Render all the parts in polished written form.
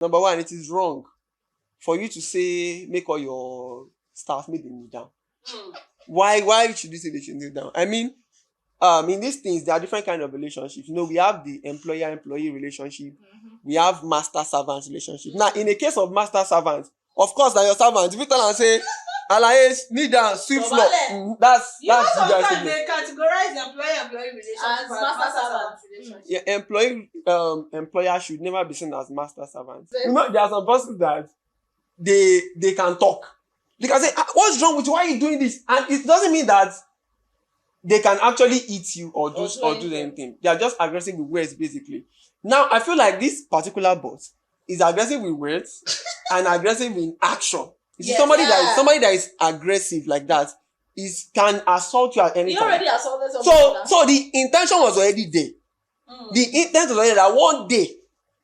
Number one, it is wrong for you to say make all your staff make them kneel down. Why should you say they should kneel down? I mean, in these things there are different kind of relationships. We have the employer-employee relationship. We have master-servant relationship. Now, in a case of master-servant, of course, na your servant. If you tell am say, "Alaye, kneel down, sweep floor," that's you know the guy sometimes thing. they categorize the employer-employee relationship as master-servant relationship. Yeah, employer should never be seen as master-servant. There are some persons that they can talk. They can say, "What's wrong with you? Why are you doing this?" And it doesn't mean that they can actually eat you or do anything. They are just aggressive with words, basically. Now, I feel like this particular boss is aggressive with words and aggressive in action. You see, somebody that is aggressive like that can assault you at any time. He already assaulted somebody. So the intention was already there. The intent was already that one day,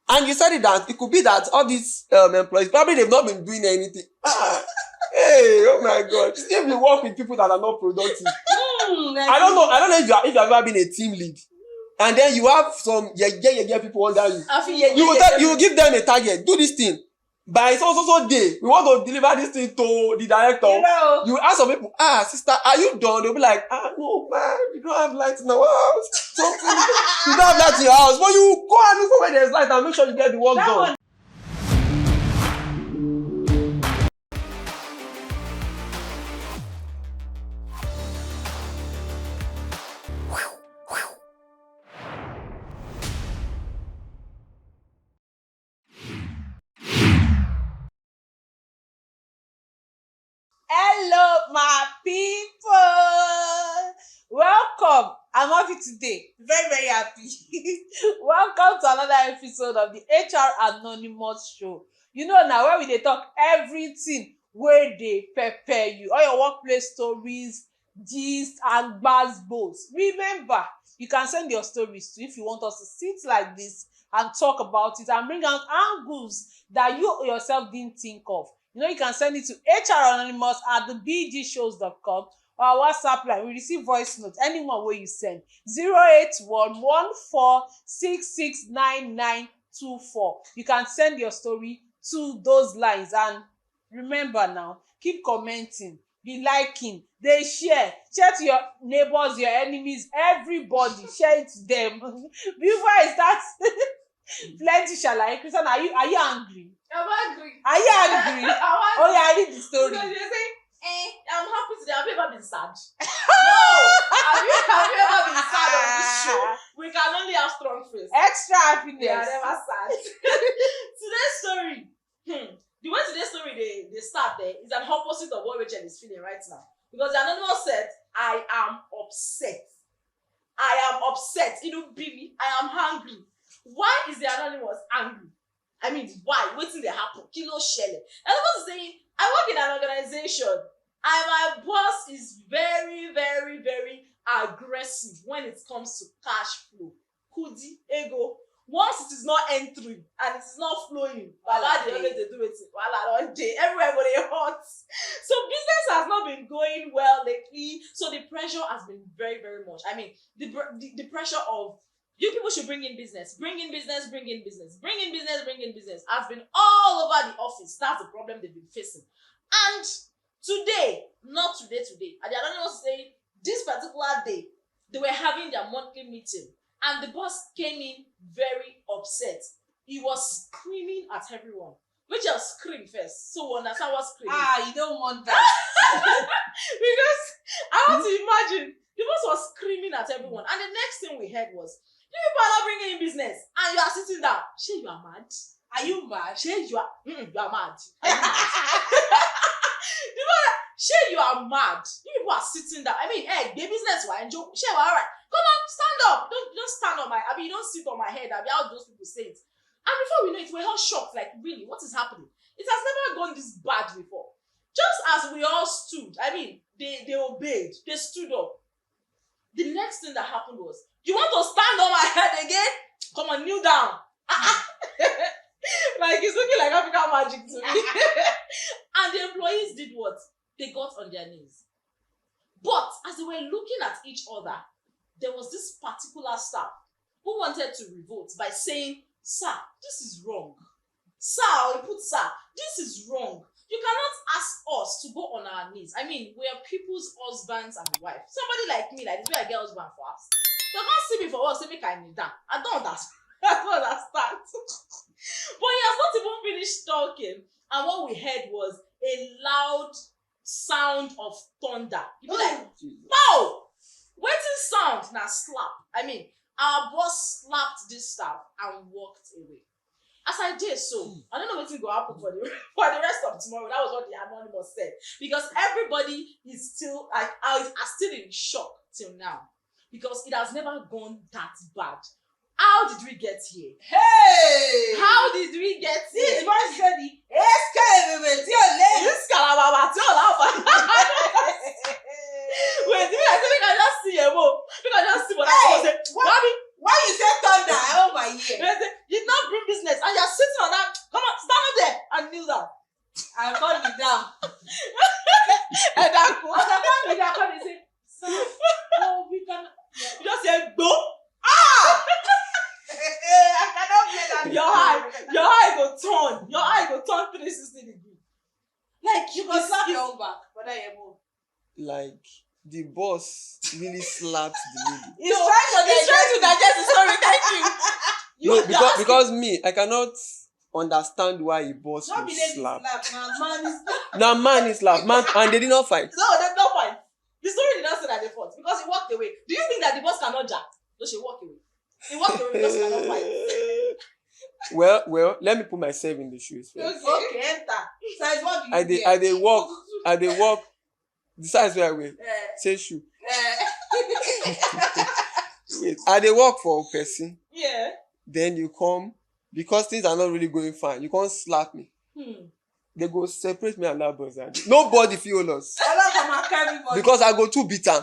and you said it that it could be that all these employees probably they've not been doing anything. Hey, oh my God! If you work with people that are not productive, I don't know if you have ever been a team lead, and then you have some people under you. You will give them a target. Do this thing by so day. We want to deliver this thing to the director. You ask some people, sister, are you done? They'll be like, no man, we don't have light in our house. Something you don't have light in your house, but you go and look for where there's light and make sure you get the work done. Hello, my people. Welcome. I'm happy today. Very, very happy. Welcome to another episode of the HR Anonymous show. You know now where we dey talk everything wey dey pepper you. All your workplace stories, gist and gbas-gbos. Remember, you can send your stories to if you want us to sit like this and talk about it and bring out angles that you yourself didn't think of. You can send it to hranonymous@thebgshows.com or our WhatsApp line. We receive voice notes, anyone wey you send. 08114669924. You can send your story to those lines. And remember now, keep commenting, be liking, dey share to your neighbors, your enemies, everybody. Share it to them. Before I start plenty shalaye, Christian, are you angry? I'm angry. Are you angry? Oh yeah, I read the story. Because they say, I'm happy today. Have you ever been sad? No. Have you ever been sad on this show? We can only have strong face. Extra happiness. They are never sad. Today's story. The way today's story they start there is an opposite of what Rachel is feeling right now. Because the anonymous said, I am upset. I am upset. It will be me. I am hungry. Why is the anonymous angry? I mean, why? What's in the happen? Kilo shelle. Anonymous is saying, I work in an organization and my boss is very, very, very aggressive when it comes to cash flow. Kudi, ego. Once it is not entering and it is not flowing, they always do it. Everybody hurts. So business has not been going well lately. So the pressure has been very, very much. I mean, the pressure of you people should bring in business has been all over the office. That's the problem they've been facing. And today, and the anonymous saying this particular day, they were having their monthly meeting and the boss came in very upset. He was screaming at everyone. Which just scream first. So we understand what screaming. You don't want that. Because I want to imagine the boss was screaming at everyone. And the next thing we heard was, you people are not bringing in business and you are sitting down. Shay, you are mad. Are you mad? Shay, you are mad. Are you mad? Shay, you are mad. You people are sitting down. I mean, hey, the business will enjoy. Shay, all right. Come on, stand up. Don't stand on you don't sit on my head. How those people say it. And before we know it, we're all shocked. Like, really, what is happening? It has never gone this bad before. Just as we all stood, I mean, they obeyed. They stood up. The next thing that happened was, you want to stand on my head again? Come on, kneel down. Like, it's looking like African magic to me. And the employees did what? They got on their knees. But as they were looking at each other, there was this particular staff who wanted to revolt by saying, sir, this is wrong. Sir, you put sir. This is wrong. You cannot ask us to go on our knees. I mean, we are people's husbands and wives. Somebody like me, like this way I get husband for us. You can't see me for work, say make I kneel down. I don't understand. I don't understand. But he has not even finished talking. And what we heard was a loud sound of thunder. You be like, pow! Waiting sound now slap. I mean, our boss slapped this staff and walked away. As I did so, I don't know what will go happen for the rest of tomorrow. That was what the anonymous said. Because everybody is still like are still in shock till now. Because it has never gone that bad. How did we get here? Hey! How did we get here? This man said the escalator. This calababa, wait, I can just see a mo. You can just see what I was saying. Why you say thunder? Oh my ear. You did not bring business, and you're sitting on that. Come on, stand up there and kneel down. I called you down. And that go. And say, sir, no, we can. You just say, go. I cannot play that. Your eye go turn. Your eye go turn 360 degrees. Like You go slap your own back. Whether you move. Like the boss really slapped the lady. He's trying to digest the story. Thank you. No, because me, I cannot understand why a boss Not would be lady slap. man is Now man is slap, man, and they did not fight. No, that's not fine. The story did not say that they fought because he walked away. Do you think that the boss cannot jack? No, she walked away. He walked away because he cannot fight. Well, let me put myself in the shoes first. okay, enter. Size what do you I get? dey walk. The size where I wear. Say shoe. Wait, I dey work for a person. Yeah. Then you come because things are not really going fine. You can't slap me. They go separate me and that boss. Nobody feel us because I go too beat am.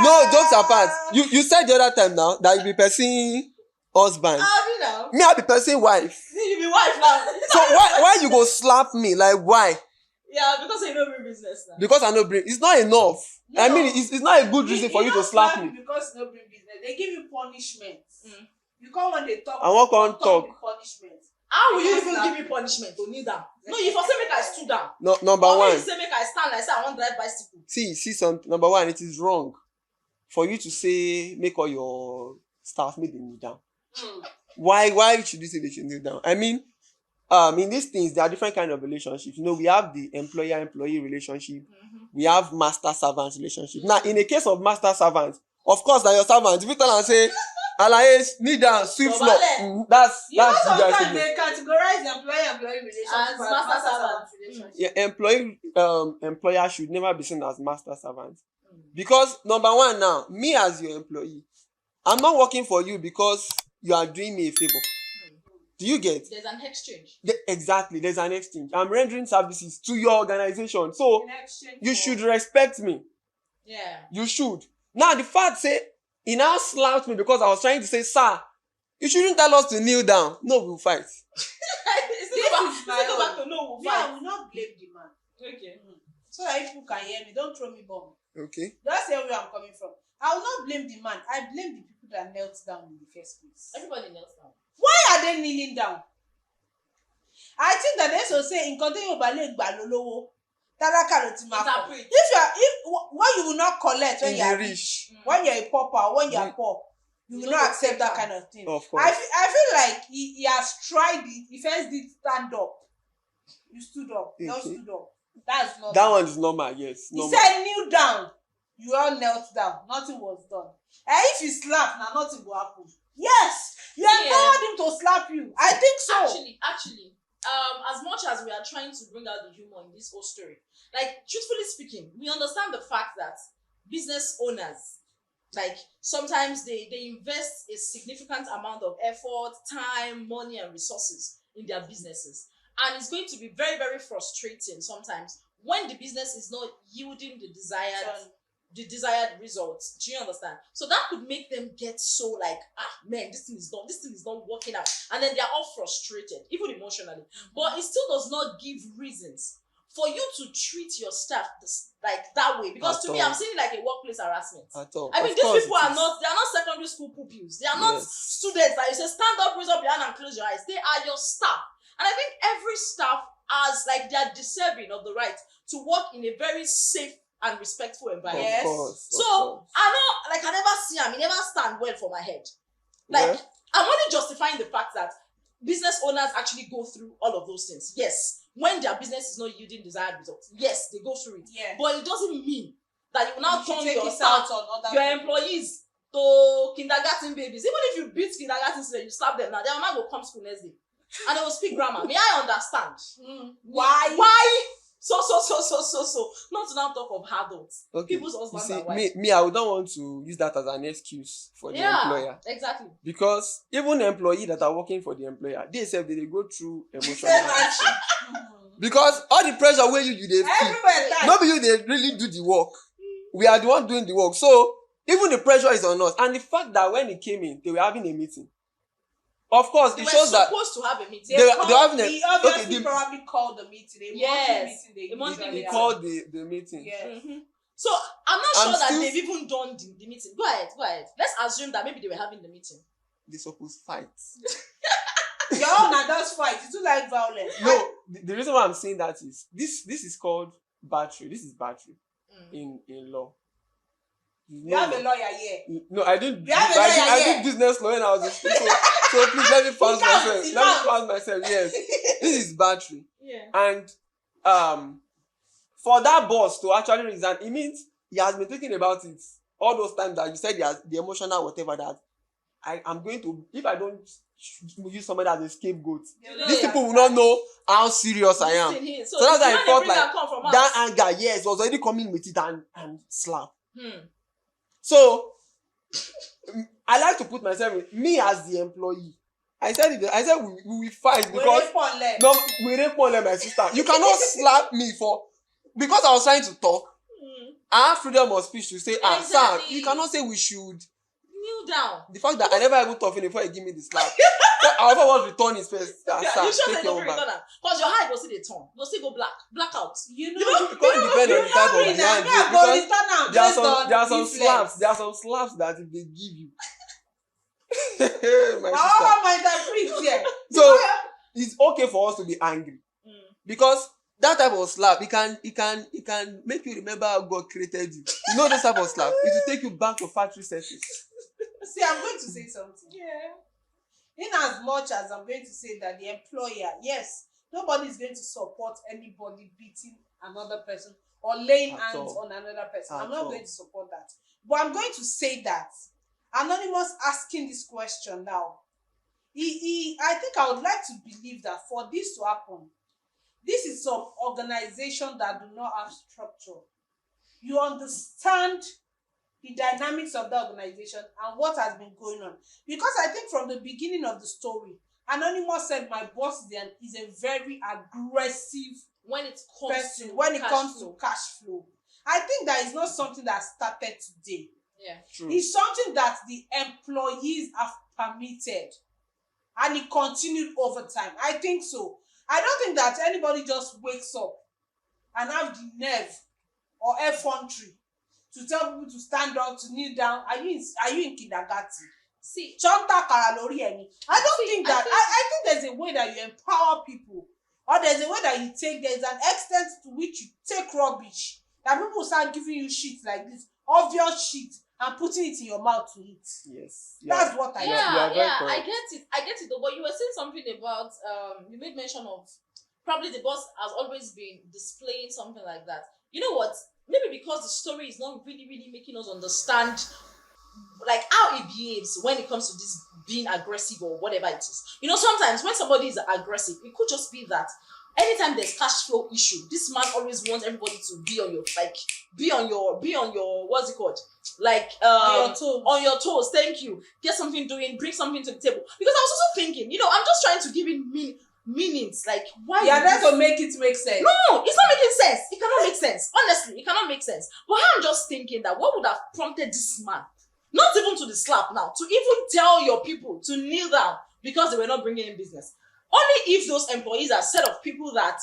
No, jokes apart. You said the other time now that you be person husband. You know. Me, I be person wife. You be wife now. So why you go slap me? Like why? Yeah, because you know bring business now. Because I no bring. It's not enough. No. I mean, it's not a good reason for you to slap me. Because no bring business. They give you punishment. You come when they talk. I won't come talk. The punishment. How will you even give me punishment to kneel down? No, you for say make I stood down. No, number Or one. you say make I stand like say I want drive bicycle. See something. Number one, it is wrong for you to say make all your staff make them kneel down. Why should you say they should kneel down? I mean, in these things there are different kind of relationships. You know, we have the employer-employee relationship. We have master-servant relationship. Now, in a case of master-servant, of course, that your servant, if you tell and say, "Alaye, kneel down, sweep floor," that's You know the guy sometimes thing. they categorize the employer-employee relationship As master-servant relationship. Yeah, employer should never be seen as master-servant. Because number one now, me as your employee, I'm not working for you because you are doing me a favor. Do you get? There's an exchange. Exactly, there's an exchange. I'm rendering services to your organization. So In exchange you for- should respect me. Yeah. You should. Now the fact say he now slapped me because I was trying to say, "Sir, you shouldn't tell us to kneel down." No, we'll fight. Go back to no Me, I will not blame the man. Okay. So that people can hear me, don't throw me bomb. Okay. That's where I'm coming from. I will not blame the man. I blame the people that knelt down in the first place. Everybody kneels down. Why are they kneeling down? I think that they should say in continue balẹ̀ gbà lólówó. Tálákà ló ti máa kọ̀. Interpret. If what you will not collect when In you the are rich. rich, when you're a pauper, when you're poor, you will not accept that kind of thing. Of course. I feel like he has tried it. He first did stand up. You stood up. You all Okay. stood up. That's not. That one is normal, yes. He Normal. said kneel down. You all knelt down. Nothing was done. And if you slap, now nothing will happen. Yes, you empowered him to slap you. I think so. Actually, as much as we are trying to bring out the humor in this whole story, like truthfully speaking, we understand the fact that business owners, like sometimes they invest a significant amount of effort, time, money, and resources in their businesses. And it's going to be very, very frustrating sometimes when the business is not yielding the desired results. Do you understand? So that could make them get so like, man, this thing is not working out. And then they're all frustrated, even emotionally. But it still does not give reasons for you to treat your staff like that way, because At to me, all. I'm seeing it like a workplace harassment. At all. I mean, Of these course people it are is. not, they are not secondary school pupils. They are not Yes. students that you say, stand up, raise up your hand and close your eyes. They are your staff. And I think every staff has, like, they are deserving of the right to work in a very safe and respectful environment. Yes. Of course. So, course. I know, like, I never see him. He never stand well for my head. Like, Yeah. I'm only justifying the fact that business owners actually go through all of those things. Yes. When their business is not yielding desired results, yes, they go through it. Yeah. But it doesn't mean that you will now You should turn take your it staff, out on other your people. employees, to kindergarten babies. Even if you beat kindergarten students, you slap them now, their mama will come school next day. And they will speak grammar. May I understand? Why? Why? So. Not to now talk of adults. Okay. People's You husbands see, and wives. me, I would not want to use that as an excuse for the employer. Exactly. Because even employees that are working for the employer, they say they go through emotional Same hardship. action. Because all the pressure where you they feel, Everywhere that. not be you they really do the work. We are the one doing the work. So even the pressure is on us. And the fact that when it came in, they were having a meeting. Of course, They it were shows that supposed to have a meeting. they were having a He obviously okay, probably called the meeting. A Yes, monthly meeting. a monthly usually he meeting. have. called the meeting. Yeah. Mhm. So I'm not I'm sure that still- they've even done the meeting. Go ahead. Let's assume that maybe they were having the meeting. They supposed to fight. Your own adults fight. You too like violence. No, the reason why I'm saying that is this is called battery. This is battery in law. You have a lawyer here. No, I didn't. You have a I lawyer did here. business law when I was in school. So please let me pass He myself. counts, he Let me counts. pass myself. Yes, this is battery, Yeah. and for that boss to actually resign, it means he has been thinking about it all those times that you said he has the emotional whatever that I'm going to, if I don't use somebody as a scapegoat, these people will not know how serious I am. So So that's why I when felt they bring like come from us. that anger, yes, was already coming with it and slap. Hmm. So I like to put myself in me as the employee. I said we will fight because no, we rape one my sister. You cannot slap me for because I was trying to talk. I have freedom of speech to say, sir, Exactly. you cannot say we should. Kneel down. The fact that I never even talk before he give me the slap. However, was return his face. Yeah, Sir, you sure take say your no own return back. am. Because your eye go see the turn. Go see go blackout. You know, It can't depend on the type of the hand. Because there are some slaps. There are some slaps that if they give you. My sister. So it's okay for us to be angry because that type of slap it can make you remember how God created you. You know this type of slap. It will take you back to factory settings. See, I'm going to say something. Yeah. In as much as I'm going to say that the employer, yes, nobody is going to support anybody beating another person or laying At hands all. on another person. At I'm not all. going to support that. But I'm going to say that Anonymous asking this question now, I think I would like to believe that for this to happen, this is some organization that do not have structure. You understand the dynamics of the organization and what has been going on. Because I think from the beginning of the story, Anonymous said my boss is a very aggressive When it comes person to when it cash comes flow. to cash flow. I think that is not something that started today. Yeah. True. It's something that the employees have permitted and it continued over time. I think so. I don't think that anybody just wakes up and have the nerve or effrontery to tell people to stand up, to kneel down. Are you in kindergarten? See, I don't think that. I think there's a way that you empower people, or there's a way that you take. There's an extent to which you take rubbish that people start giving you shit like this, obvious shit, and putting it in your mouth to eat. Yes. That's what I You are very I correct. get it though, but you were saying something about you made mention of probably the boss has always been displaying something like that. You know what? Maybe because the story is not really making us understand like how it behaves when it comes to this being aggressive or whatever it is. You know, sometimes when somebody is aggressive, it could just be that anytime there's cash flow issue, this man always wants everybody to be on your what's it called? Like on your toes, thank you. Get something doing, bring something to the table. Because I was also thinking, you know, I'm just trying to give it meanings. Like why that's to make it make sense. No, it's not making sense. It cannot make sense. Honestly, it cannot make sense. But I'm just thinking that what would have prompted this man, not even to the slap now, to even tell your people to kneel down because they were not bringing in business. Only if those employees are a set of people that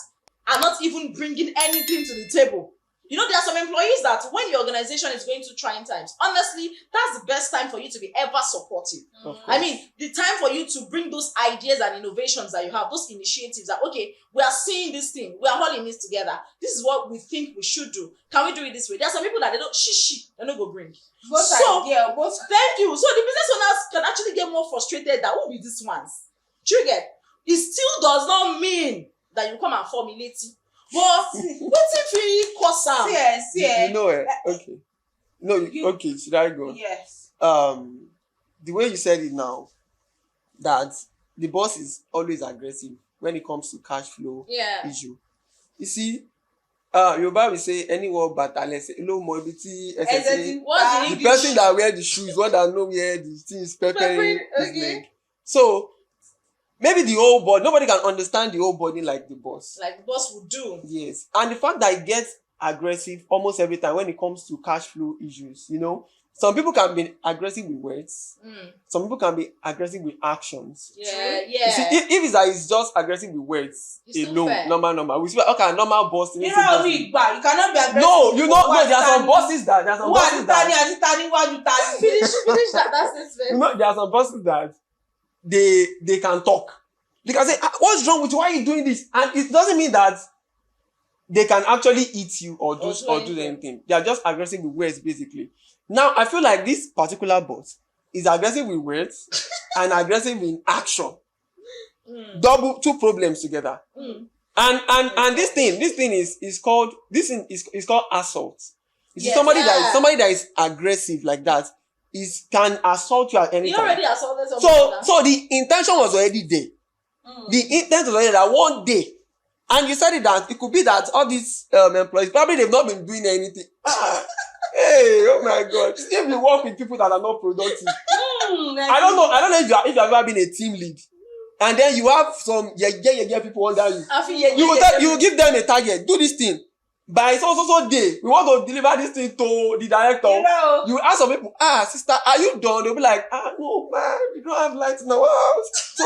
are not even bringing anything to the table. You know, there are some employees that when your organization is going through trying times, honestly, that's the best time for you to be ever supportive. I mean, the time for you to bring those ideas and innovations that you have, those initiatives that, okay, we are seeing this thing, we are all in this together. This is what we think we should do. Can we do it this way? There are some people that they don't, they don't go bring. Thank you. So the business owners can actually get more frustrated that who be these ones. Do you get? It still does not mean that you come and formulate it. But what's if you cause am? You know it. Okay. No, okay, should I go? Yes. The way you said it now, that the boss is always aggressive when it comes to cash flow issue. You see, Yoruba will say anyone but unless no more BT the person that wear the shoes, one that know where the thing is peppering his leg. So maybe the whole body, nobody can understand the whole body like the boss. Like the boss would do. Yes. And the fact that it gets aggressive almost every time when it comes to cash flow issues, you know, some people can be aggressive with words. Some people can be aggressive with actions. Yeah. You see, if it's that it's just aggressive with words alone, normal. We say, okay, normal boss. You cannot be aggressive. No, there are some bosses that finish that. That's it. You know, there are some bosses that they can talk. They can say, what's wrong with you? Why are you doing this? And it doesn't mean that they can actually eat you or do anything. They are just aggressive with words, basically. Now, I feel like this particular boss is aggressive with words and aggressive in action. Two problems together. And this thing is called assault. You see, somebody that is aggressive like that can assault you at any time. He already assaulted somebody. So the intention was already there. The intent was already that one day, and you said it that it could be that all these employees probably they've not been doing anything. Hey, oh my God! If you work with people that are not productive, I don't know if you have ever been a team lead, and then you have some people under you. You will give them a target. Do this thing. By so day, we want to deliver this thing to the director. You ask some people, sister, are you done? They'll be like, no, man, you don't have light in our house. You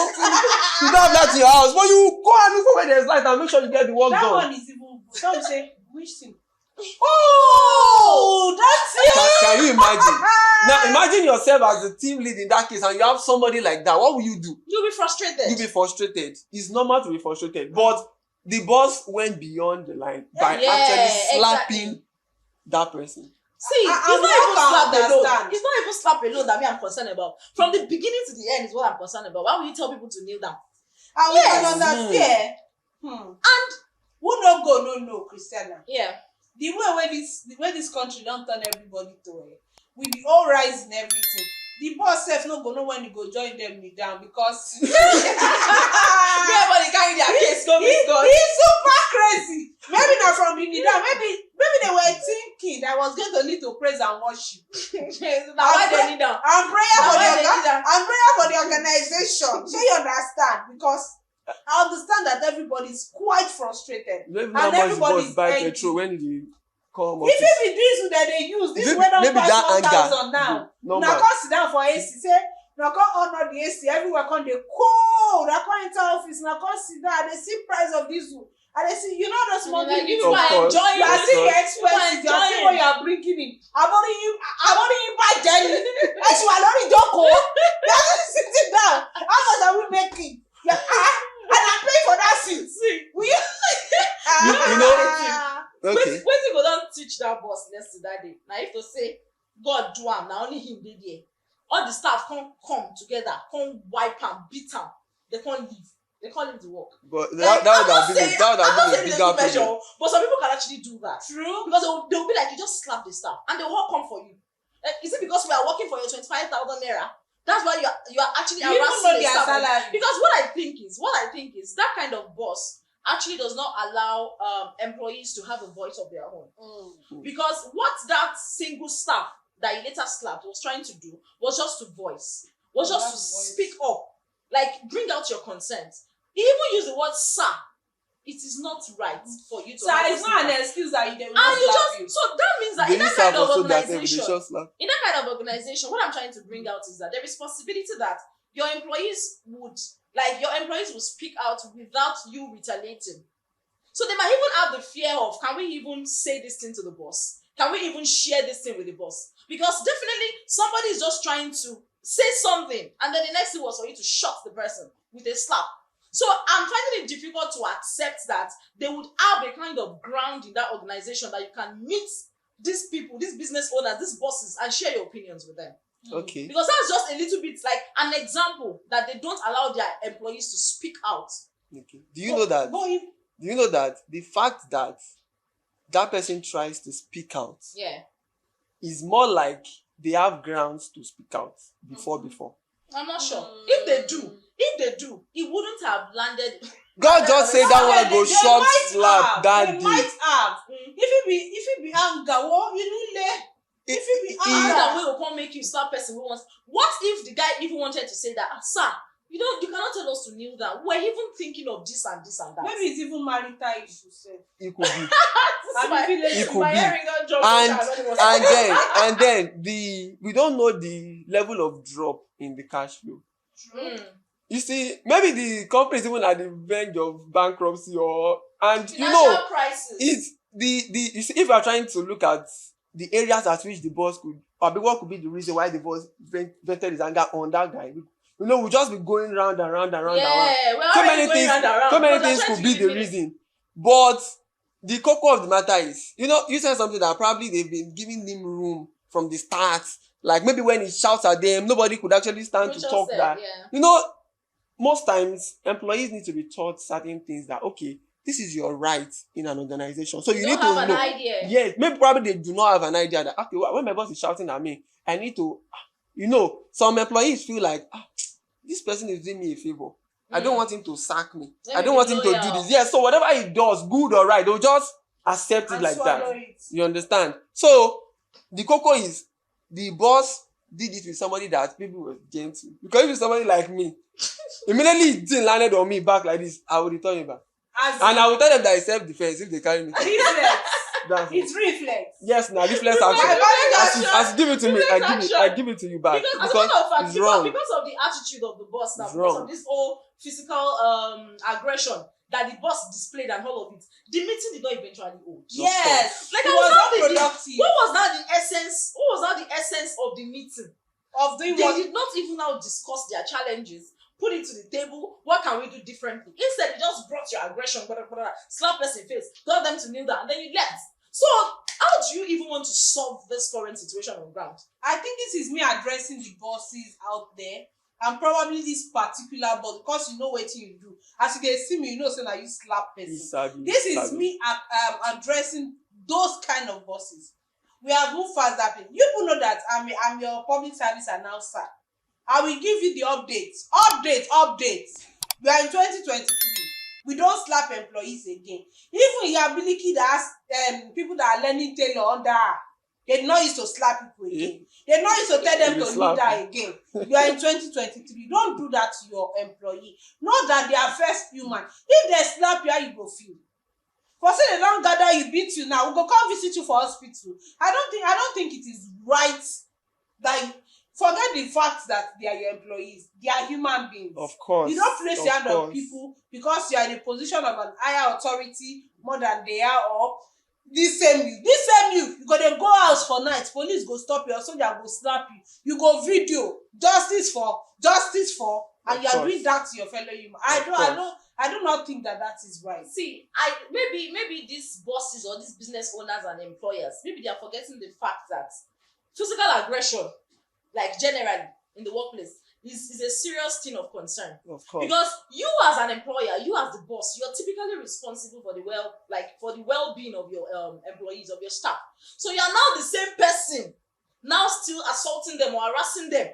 don't have light in your house. But you go and look for where there's light and make sure you get the work done. That one is even, some say, which thing? That's it. Can you imagine? Now, imagine yourself as a team lead in that case and you have somebody like that. What will you do? You'll be frustrated. It's normal to be frustrated. But the boss went beyond the line by actually slapping that person. See, it's not even slap alone that I'm concerned about. From the beginning to the end is what I'm concerned about. Why will you tell people to kneel down? And we can understand. And who no go, no, Christiana. Yeah. The way this country don't turn everybody to with the all rise and everything. The boss self no go know when you go join them kneel down because everybody carry their case go with God. He's super crazy. Maybe not from the kneel down. Maybe they were thinking that I was going to lead to praise and worship. Now why they kneel down? And prayer for the organization. So you understand? Because I understand that everybody is quite frustrated. And everybody is buy petrol when you come up. If it be this that they use, this way don't pass 1,000 now. Now come sit down for AC. Say, now come honor the AC. Everywhere come they cold. Now come enter office. Now come sit down. They see price of diesel. And they see, you know the small thing. You are enjoying. You are seeing your expenses. You are seeing what you are bringing in. I'm only you buy Jenny. And you are only Joko. You are just sitting down. How much are we making? Yeah. And I'm paying for that seat. See, you know. Okay. When you go down teach that boss lesson that day. Now if to say God do am, now only him did there. All the staff come together, come wipe and beat am. They can't leave. They can't leave the work. But that would have been a bigger measure. But some people can actually do that. True. Because they'll be like, you just slap the staff and they'll all come for you. Is it because we are working for your 25,000 naira? That's why you are actually harassing the staff. Because what I think is that kind of boss actually does not allow employees to have a voice of their own. Because what that single staff that he later slapped was trying to do was just to speak up, like bring out your concerns. He even used the word "sir." It is not right for you to. So it's not an excuse that you don't. So that means that in that kind of organization, what I'm trying to bring out is that there is possibility that your employees would speak out without you retaliating. So they might even have the fear of, can we even say this thing to the boss? Can we even share this thing with the boss? Because definitely somebody is just trying to say something, and then the next thing was for you to shut the person with a slap. So I'm finding it difficult to accept that they would have a kind of ground in that organization that you can meet these people, these business owners, these bosses, and share your opinions with them. Okay. Because that's just a little bit like an example that they don't allow their employees to speak out. Okay. Do you know that? Do you know that the fact that that person tries to speak out Yeah. is more like they have grounds to speak out before. I'm not sure. If they do, it wouldn't have landed. God just say that one go short slap that They day. might have. If it be anger, what you know there. If it be Anger anger, will come make you slap person who wants. What if the guy even wanted to say that, sir, you cannot tell us to kneel down. We're even thinking of this and this and that. maybe it's even marital issues. It could be. It could be. hearing don't jump. And then we don't know the level of drop in the cash flow. You see, maybe the company is even at the verge of bankruptcy Financial crisis. it's you see, if you are trying to look at the areas at which the boss could, or what could be the reason why the boss vented his anger on that guy, we'll just be going round and round and round and round. We're So many going things, round and round. so many Because things they're could trying be to the give it. reason. But the cocoa of the matter is, you said something that probably they've been giving him room from the start. Like maybe when he shouts at them, nobody could actually stand to talk that. Yeah. Most times employees need to be taught certain things that, okay, this is your right in an organization. So you need to know. Have an idea. Yes, maybe probably they do not have an idea that, okay, when my boss is shouting at me, I need to, some employees feel like, this person is doing me a favor. I don't want him to sack me. I don't want him to do this. Yes, so whatever he does, good or right, they'll just accept it like that. You understand? So the cocoa is the boss did it with somebody that people were gentle. Because if it's somebody like me, immediately it didn't landed on me back like this, I will return it back. And I will tell them that it's self-defense if they carry me. reflex. It's reflex. Yes, now reflex action. As you give it to me, I give it to you back. Because as a matter of fact, it's wrong. because of the attitude of the boss now, It's because wrong. of this whole physical aggression that the boss displayed and all of it, the meeting did not eventually hold. Yes. Like it I was was not not productive. What was now the essence? What was now the essence of the meeting? Of doing They what? did not even now discuss their challenges, put it to the table. What can we do differently? Instead, you just brought your aggression, slap person face, tell them to kneel down, and then you left. So, how do you even want to solve this current situation on ground? I think this is me addressing the bosses out there, and probably this particular boss, because you know what you do. As you can see me, say that you slap person. This is me addressing those kind of bosses. We have moved fast that way. You people know that I'm your public service announcer. I will give you the updates. Updates. We are in 2023. We don't slap employees again. Even your ability that has people that are learning tailor under, they not used to slap people again. They not used to tell them to do that again. You are in 2023. Don't do that to your employee. Know that they are first human. If they slap you, how you go feel? For say they don't gather you, beat you now, we go come visit you for hospital. I don't think it is right that forget the fact that they are your employees. They are human beings. Of course. You don't place your hand on people because you are in a position of an higher authority more than they are, or this same you go dey go house for night, police go stop you, or soldier go slap you, you go video justice for and you are doing that to your fellow human. I do not think that is right. See, maybe these bosses or these business owners and employers, maybe they are forgetting the fact that physical aggression, like generally in the workplace, is a serious thing of concern. Of course. Because you as an employer, you as the boss, you're typically responsible for the well-being of your employees, of your staff. So you are now the same person, now still assaulting them or harassing them.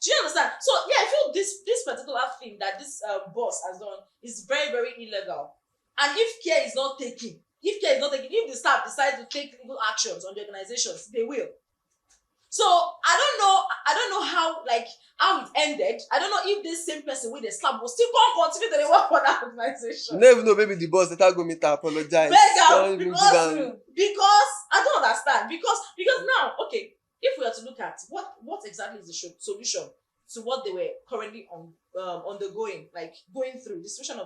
Do you understand? So yeah, I feel this particular thing that this boss has done is very, very illegal. And if care is not taken, if the staff decide to take legal actions on the organizations, they will. So I don't know how it ended. I don't know if this same person with the slap will still continue to work for that organization. You never know, maybe the boss that go meet her apologize. Because I don't understand. Because now, okay, if we are to look at what exactly is the solution to what they were currently undergoing, like going through the situation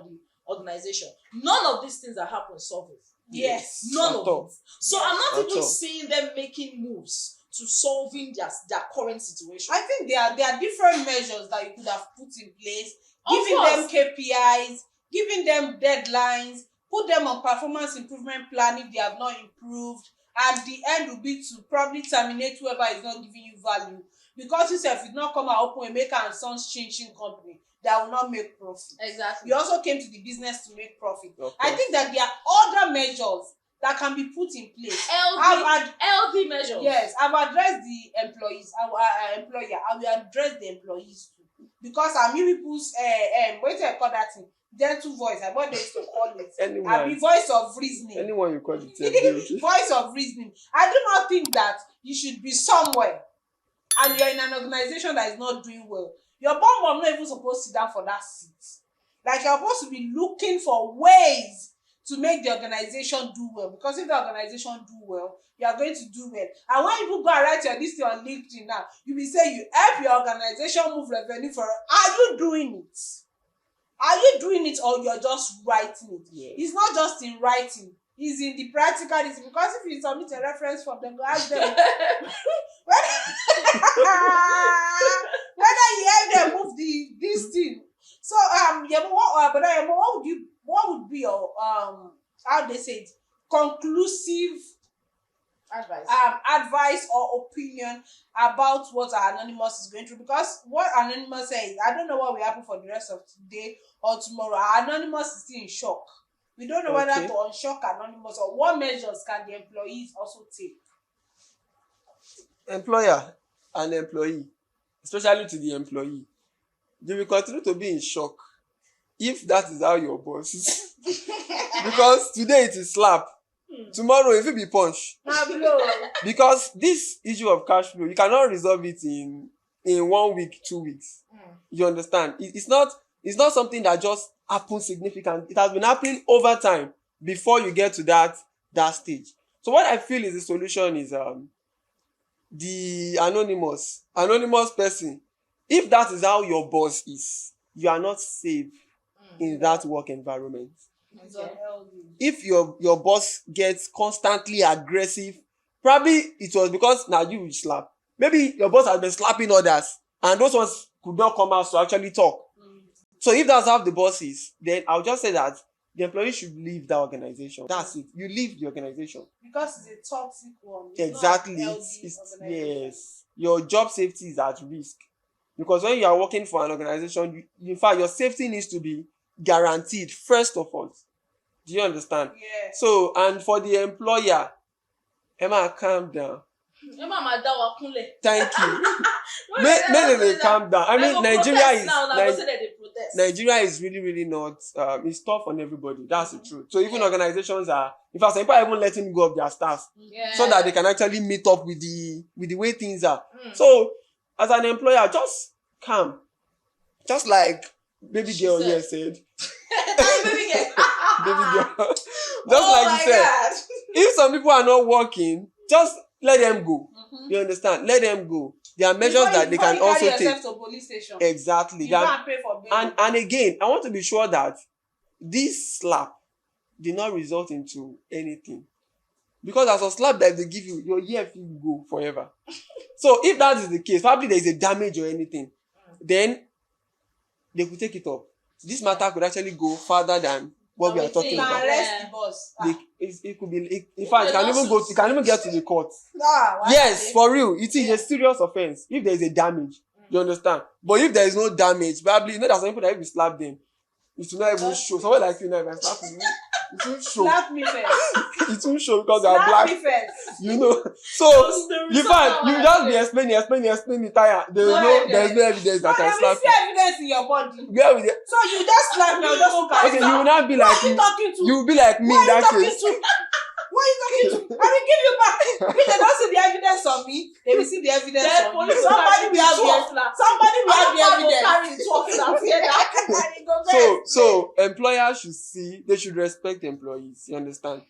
organization. None of these things are happening solve it. Yes. None At of all. it. So I'm not At even all. seeing them making moves to solving their current situation. I think there are different measures that you could have put in place, Of giving them course. KPIs, giving them deadlines, put them on performance improvement plan if they have not improved, and the end will be to probably terminate whoever is not giving you value. Because yourself did not come and open a Maker and Sons changing company that will not make profit. Exactly. You also came to the business to make profit. Of I course. think that there are other measures that can be put in place. Healthy measures. Yes, I've addressed the employees, our employer. I will address the employees too, because I'm people's what do I call that thing? Gentle voice. I what they used to call it. Anyone. I be voice of reasoning. Anyone you call it, okay. Voice of reasoning. I do not think that you should be somewhere and you're in an organization that is not doing well. Your bum not even supposed to sit down for that seat. Like you're supposed to be looking for ways to make the organization do well, because if the organization do well, you are going to do well. And when people go and write your this thing on LinkedIn now, you will say you help your organization move revenue for. Are you doing it? Are you doing it, or you're just writing it? Yes. It's not just in writing, it's in the practical. It's because if you submit a reference form, then go ask them whether you help them move this thing. So what would be your how they say it, conclusive advice or opinion about what our Anonymous is going through? Because what Anonymous says, I don't know what will happen for the rest of today or tomorrow. Our Anonymous is still in shock. We don't know whether to unshock Anonymous, or what measures can the employees also take. Employer and employee, especially to the employee, they will continue to be in shock if that is how your boss is. Because today it is slap, tomorrow it will be punch. Because this issue of cash flow, you cannot resolve it in 1 week, 2 weeks. You understand? It's not something that just happens significant. It has been happening over time before you get to that stage. So what I feel is the solution is the anonymous person. If that is how your boss is, you are not safe in that work environment. Okay. If your boss gets constantly aggressive, probably it was because now you will slap. Maybe your boss has been slapping others and those ones could not come out to actually talk. So if that's how the boss is, then I'll just say that the employee should leave that organization. That's it. You leave the organization. Because it's a toxic one. Exactly. Yes. Your job safety is at risk. Because when you are working for an organization, in fact, your safety needs to be guaranteed first of all. Do you understand? Yeah. So, and for the employer, Emma, calm down. Thank you. Make them calm down. I mean, Nigeria is really, really not. It's tough on everybody. That's the truth. So even organizations are, in fact, some people are even letting go of their staff so that they can actually meet up with the way things are. So as an employer, just calm, just like baby girl here said. Baby girl. Just like you said. If some people are not working, just let them go. You understand? Let them go. There are measures that they can also take. To police station. Exactly. You can't pay for bail. And again, I want to be sure that this slap did not result into anything. Because as a slap that they give you, your year will go forever. So if that is the case, probably there is a damage or anything, then they could take it up. This matter could actually go further than what we are talking You can about. arrest the boss. It could be. In fact, it can even get to the court. Why Yes, for real. It is a serious offense if there is a damage. You understand? But if there is no damage, probably there's some people that if you slap them, it will not even show. Someone like you now, if I slap you, it won't show. Slap me first. It won't show because they are black. Slap me first. You know. So in fact, you just be explaining tire. There is no evidence that I slap you. Evidence in your body. Where with it? So you just slap me, I'll just look at Okay, you will not be like me. You will be like me in that case. What are you talking to? I will give you back. If they don't see the evidence on me, they will see the evidence on you. Somebody will have the evidence. So employers should see, they should respect employees. You understand?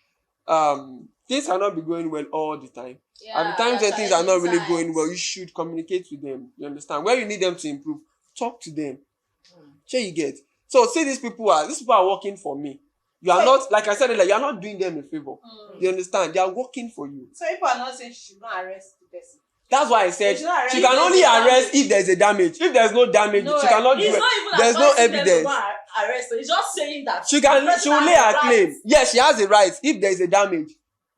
Things cannot be going well all the time. At the times when things are not really going well, you should communicate with them. You understand? Where you need them to improve, talk to them. Sure you get. So see, these people are working for me. You are not, like I said earlier, you are not doing them a favor. You understand? They are working for you. So people are not saying she should not arrest the person. That's why I said She should not arrest she can if only there's a arrest damage. if there is a damage. If there is no damage, No, she cannot do It's it. not even There's no advising them to evidence. go and arrest her. It's just saying that She the person will has lay the her right. claim. Yes, she has a right if there is a damage.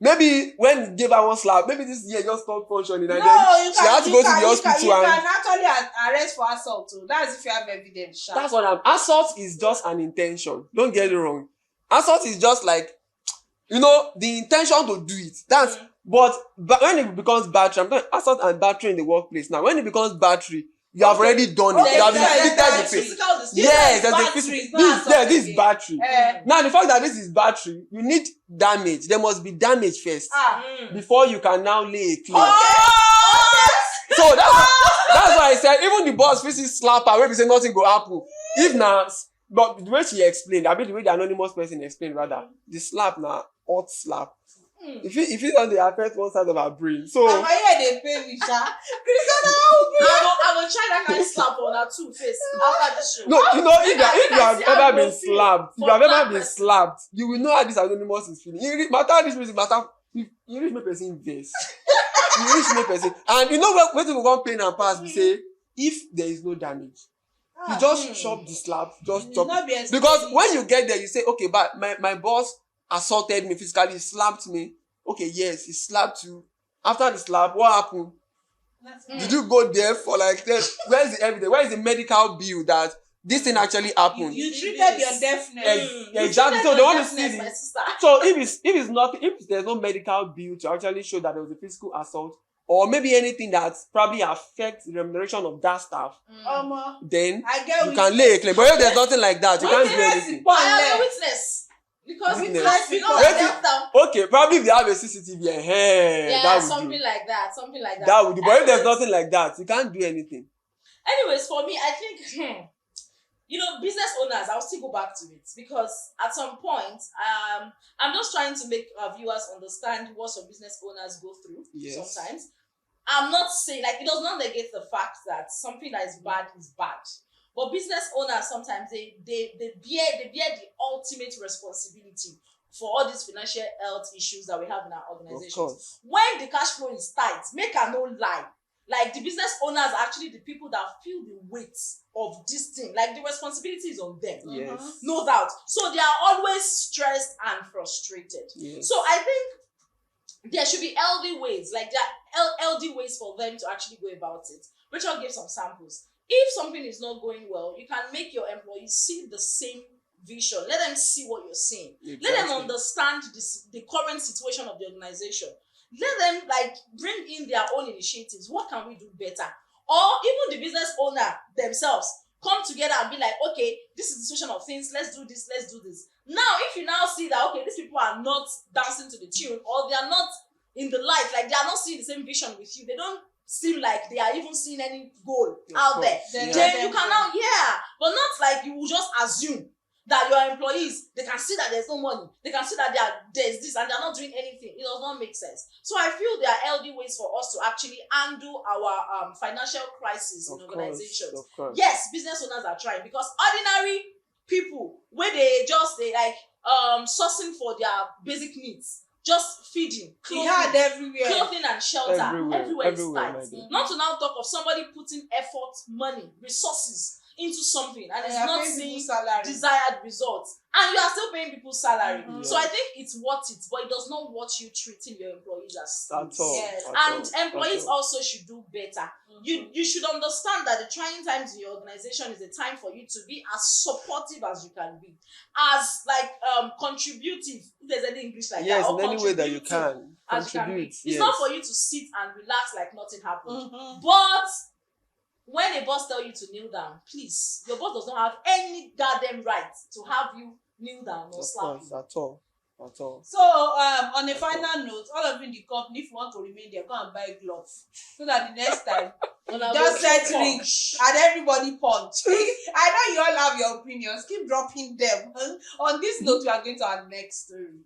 Maybe when you give her one slap, maybe this year just stopped functioning and then she had to go to the hospital. You can actually arrest for assault too. That's if you have evidence. That's what assault is just an intention. Don't get it wrong. Assault is just like, the intention to do it. That's but when it becomes battery, I'm talking assault and battery in the workplace. Now, when it becomes battery, you have already done it. You have inflicted the pain. Yes, there's a physical. This is battery. Now, the fact that this is battery, you need damage. There must be damage first before you can now lay a claim. So that's why I said even the boss physically slap her, maybe say nothing go happen. If now, but the way she explained, I mean the way the anonymous person explained rather, the slap now hot slap. If it doesn't affect one side of her brain, so I'm here they pay me, Sha. I will try that kind of slap on her two face after this show. no, if you have ever been slapped, you will know how this anonymous is feeling. You reach me person vex. You reach me person, and you know when people go pain and pass, we say if there is no damage, you just chop the slap, just chop it. Because when you get there, you say, okay, but my boss assaulted me physically, slapped me. Okay, yes, he slapped you. After the slap, what happened? Did you go there for like this? Where's the evidence? Where is the medical bill that this thing actually happened? You treated your deafness. Exactly. So they want to see this. So if there's no medical bill to actually show that there was a physical assault, or maybe anything that probably affects the remuneration of that staff, then you can lay a claim. But if there's nothing like that, you can't do anything. I am a witness. Because okay, probably if they have a CCTV, that would something do. like that. That would do. But if there's nothing like that, you can't do anything. Anyways, for me, I think business owners, I'll still go back to it because at some point, I'm just trying to make our viewers understand what some business owners go through sometimes. I'm not saying it does not negate the fact that something that is bad is bad. But business owners sometimes they bear the ultimate responsibility for all these financial health issues that we have in our organizations. When the cash flow is tight, make a no lie. Like the business owners are actually the people that feel the weight of this thing. Like the responsibility is on them. Yes. No doubt. So they are always stressed and frustrated. Yes. So I think there should be healthy ways. Like there are healthy ways for them to actually go about it. Rachel gave some samples. If something is not going well, you can make your employees see the same vision. Let them see what you're seeing. Exactly. Let them understand the current situation of the organization. Let them bring in their own initiatives. What can we do better? Or even the business owner themselves come together and be like, okay, this is the situation of things. Let's do this. Now, if you now see that, okay, these people are not dancing to the tune, or they are not in the light, they are not seeing the same vision with you. They don't seem like they are even seeing any goal out there. Then you can now, but not you will just assume that your employees, they can see that there's no money, they can see that there's this and they're not doing anything. It does not make sense. So I feel there are healthy ways for us to actually handle our financial crisis in organizations. Of course. Yes, business owners are trying because ordinary people where they sourcing for their basic needs. Just feeding, clothing and shelter. Everywhere is tight. Not to now talk of somebody putting effort, money, resources into something and it's not seeing desired results. And you are still paying people salary. So I think it's worth it, but it does not worth you treating your employees as slaves. And employees also should do better. You should understand that the trying times in your organization is a time for you to be as supportive as you can be, as contributive, if there's any English like that. Yes, in any way that you can contribute. It's not for you to sit and relax like nothing happened. But when a boss tells you to kneel down, please, your boss does not have any goddamn right to have you kneel down or slap you. At all. So, on a final note, all of you in the company, if you want to remain there, go and buy gloves. So that the next time, just set ring and everybody punch. I know you all have your opinions. Keep dropping them. On this note, we are going to our next story.